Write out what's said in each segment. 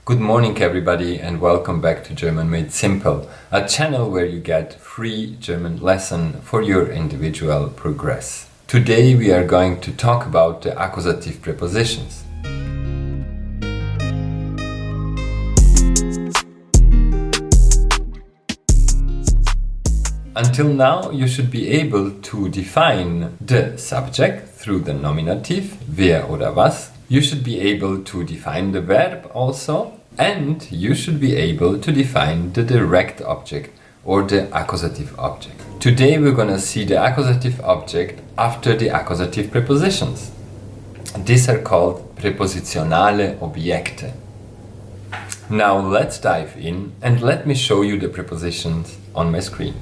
Good morning everybody and welcome back to German Made Simple, a channel where you get free German lesson for your individual progress. Today we are going to talk about the accusative prepositions. Until now you should be able to define the subject through the nominative, wer oder was. You should be able to define the verb also, and you should be able to define the direct object or the accusative object. Today we're gonna see the accusative object after the accusative prepositions. These are called prepositionale Objekte. Now let's dive in and let me show you the prepositions on my screen.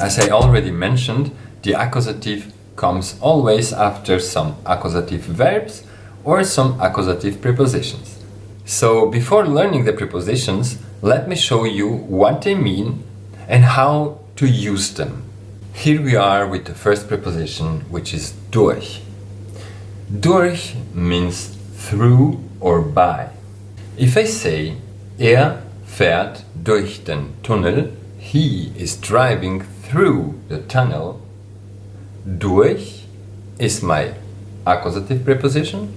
As I already mentioned, the accusative comes always after some accusative verbs or some accusative prepositions. So before learning the prepositions, let me show you what they mean and how to use them. Here we are with the first preposition, which is durch. Durch means through or by. If I say, fährt durch den Tunnel, he is driving through the tunnel, durch is my accusative preposition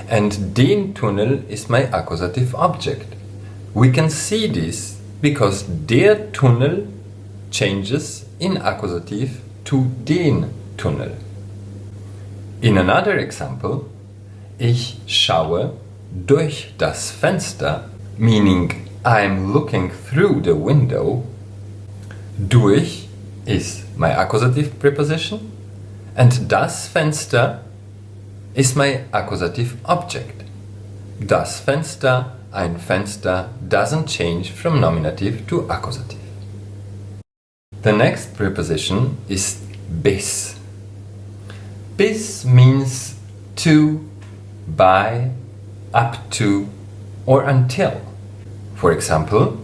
and den Tunnel is my accusative object. We can see this because der Tunnel changes in accusative to den Tunnel. In another example, ich schaue durch das Fenster, meaning I'm looking through the window. Durch is my accusative preposition and das Fenster is my accusative object. Das Fenster, ein Fenster, doesn't change from nominative to accusative. The next preposition is bis. Bis means to, by, up to or until. For example,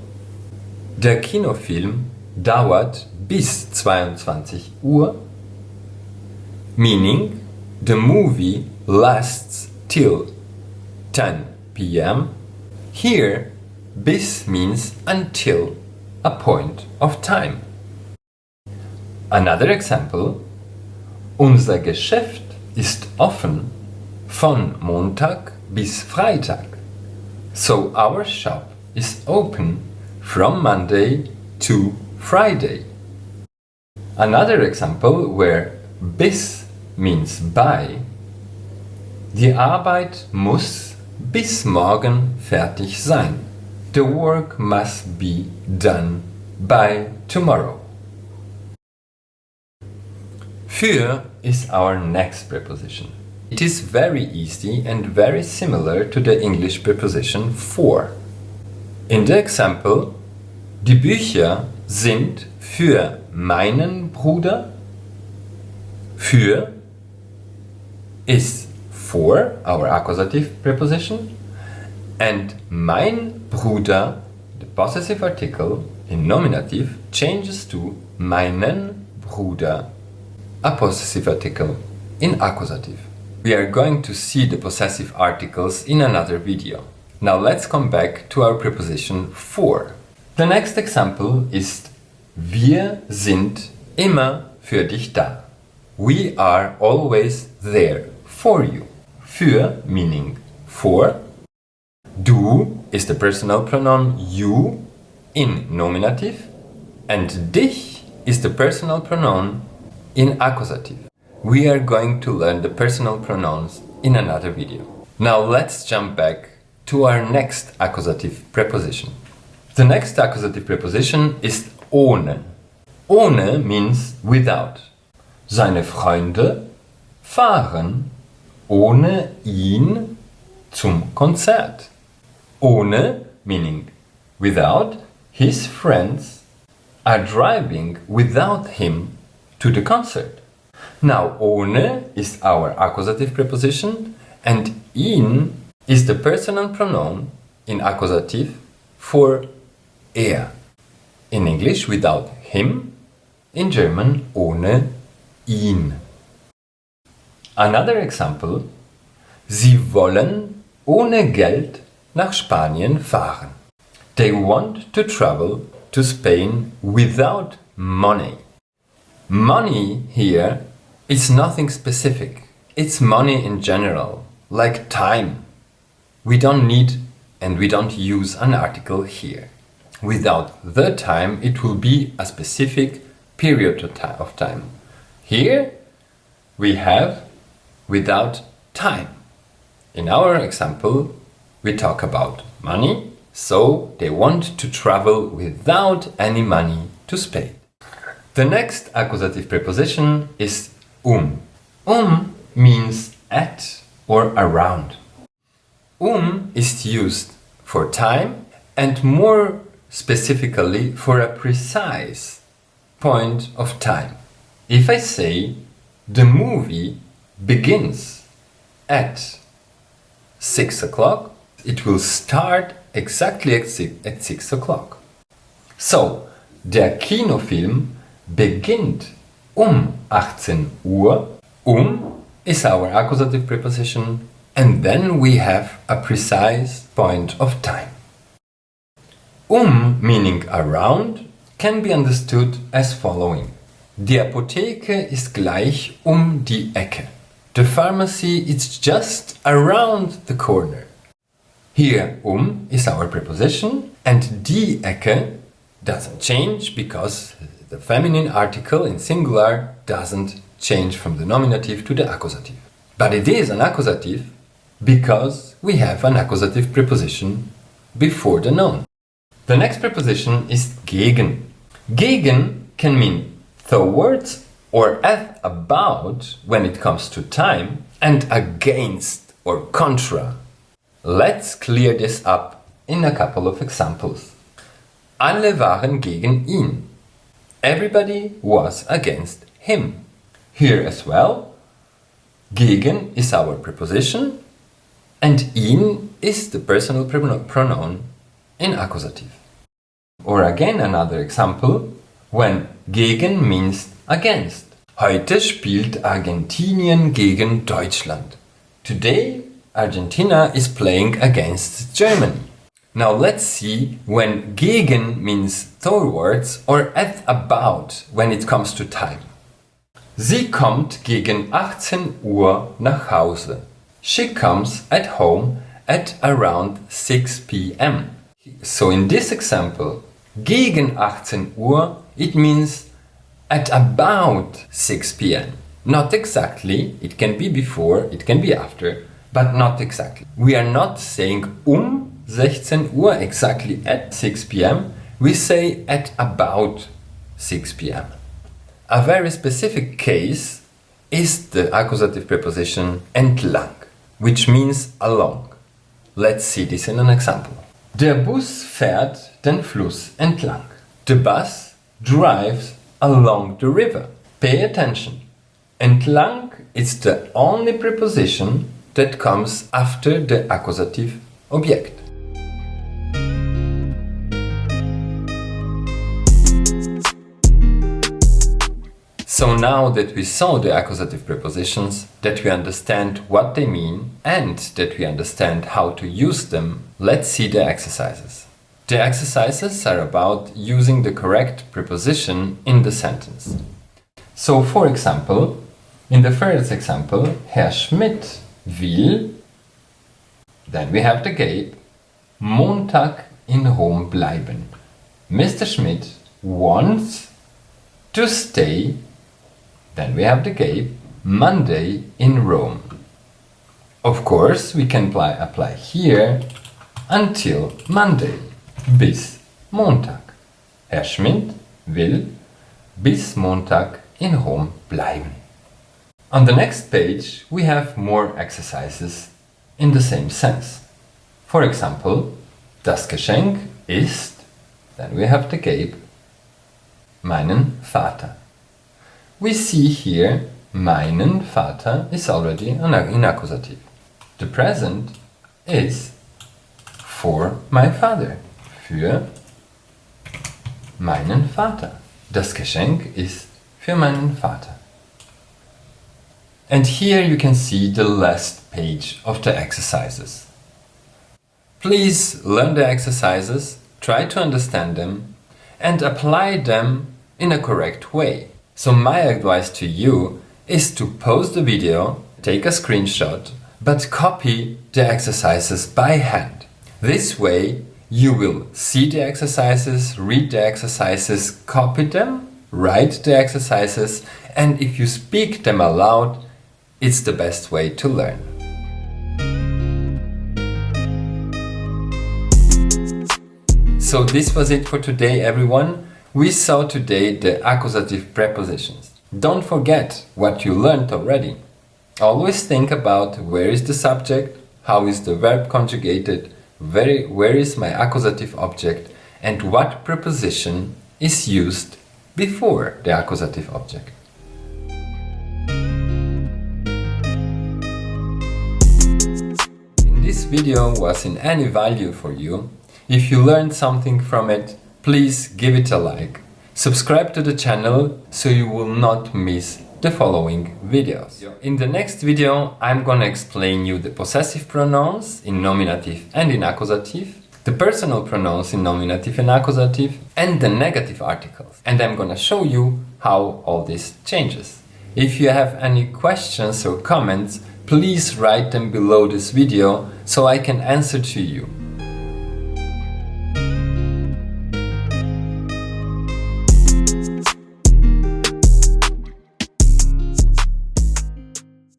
der Kinofilm dauert bis 22 Uhr, meaning the movie lasts till 10 p.m. Here, bis means until a point of time. Another example, unser Geschäft ist offen von Montag bis Freitag. So our shop is open from Monday to Friday. Another example where bis means by. Die Arbeit muss bis morgen fertig sein. The work must be done by tomorrow. Für is our next preposition. It is very easy and very similar to the English preposition for. In the example, die Bücher sind für meinen Bruder. Für is for, our accusative preposition, and mein Bruder, the possessive article in nominative, changes to meinen Bruder, a possessive article in accusative. We are going to see the possessive articles in another video. Now let's come back to our preposition for. The next example is wir sind immer für dich da. We are always there for you. Für meaning for. Du is the personal pronoun you in nominative and dich is the personal pronoun in accusative. We are going to learn the personal pronouns in another video. Now let's jump back to our next accusative preposition. The next accusative preposition is ohne. Ohne means without. Seine Freunde fahren ohne ihn zum Konzert. Ohne meaning without, his friends are driving without him to the concert. Now ohne is our accusative preposition and ihn is the personal pronoun in accusative for er. In English without him, in German ohne ihn. Another example. Sie wollen ohne Geld nach Spanien fahren. They want to travel to Spain without money. Money here is nothing specific. It's money in general, like time. We don't need and we don't use an article here. Without the time, it will be a specific period of time. Here we have without time. In our example, we talk about money, so they want to travel without any money to Spain. The next accusative preposition is means at or around. Is used for time and more specifically for a precise point of time. If I say the movie begins at 6 o'clock, it will start exactly at 6 o'clock. So, der Kinofilm beginnt 18 Uhr. Is our accusative preposition, and then we have a precise point of time. Meaning around can be understood as following. Die Apotheke ist gleich die Ecke. The pharmacy is just around the corner. Here is our preposition and die Ecke doesn't change because the feminine article in singular doesn't change from the nominative to the accusative. But it is an accusative because we have an accusative preposition before the noun. The next preposition is gegen. Gegen can mean towards or at about when it comes to time, and against or contra. Let's clear this up in a couple of examples. Alle waren gegen ihn. Everybody was against him. Here as well, gegen is our preposition and ihn is the personal pronoun in accusative. Or again another example, when gegen means against. Heute spielt Argentinien gegen Deutschland. Today, Argentina is playing against Germany. Now let's see when gegen means towards or at about when it comes to time. Sie kommt gegen 18 Uhr nach Hause. She comes at home at around 6 p.m. So in this example, gegen 18 Uhr, it means at about 6 p.m. Not exactly, it can be before, it can be after, but not exactly. We are not saying 16 Uhr exactly at 6 p.m. We say at about 6 p.m. A very specific case is the accusative preposition entlang, which means along. Let's see this in an example. Der Bus fährt den Fluss entlang. The bus drives along the river. Pay attention. Entlang is the only preposition that comes after the accusative object. So now that we saw the accusative prepositions, that we understand what they mean, and that we understand how to use them, let's see the exercises. The exercises are about using the correct preposition in the sentence. So, for example, in the first example, Herr Schmidt will, then we have the Gabe, Montag in Rom bleiben. Mr. Schmidt wants to stay, then we have the Gabe, Monday in Rome. Of course, we can apply here until Monday, bis Montag. Herr Schmidt will bis Montag in Rom bleiben. On the next page, we have more exercises in the same sense. For example, das Geschenk ist, then we have the Gabe, meinen Vater. We see here, meinen Vater is already in accusative. The present is for my father, für meinen Vater. Das Geschenk ist für meinen Vater. And here you can see the last page of the exercises. Please learn the exercises, try to understand them, and apply them in a correct way. So my advice to you is to pause the video, take a screenshot, but copy the exercises by hand. This way you will see the exercises, read the exercises, copy them, write the exercises, and if you speak them aloud, it's the best way to learn. So this was it for today, everyone. We saw today the accusative prepositions. Don't forget what you learned already. Always think about where is the subject, how is the verb conjugated, where is my accusative object, and what preposition is used before the accusative object. If this video was in any value for you, if you learned something from it, please give it a like. Subscribe to the channel so you will not miss the following videos. In the next video, I'm gonna explain you the possessive pronouns in nominative and in accusative, the personal pronouns in nominative and accusative, and the negative articles. And I'm gonna show you how all this changes. If you have any questions or comments, please write them below this video so I can answer to you.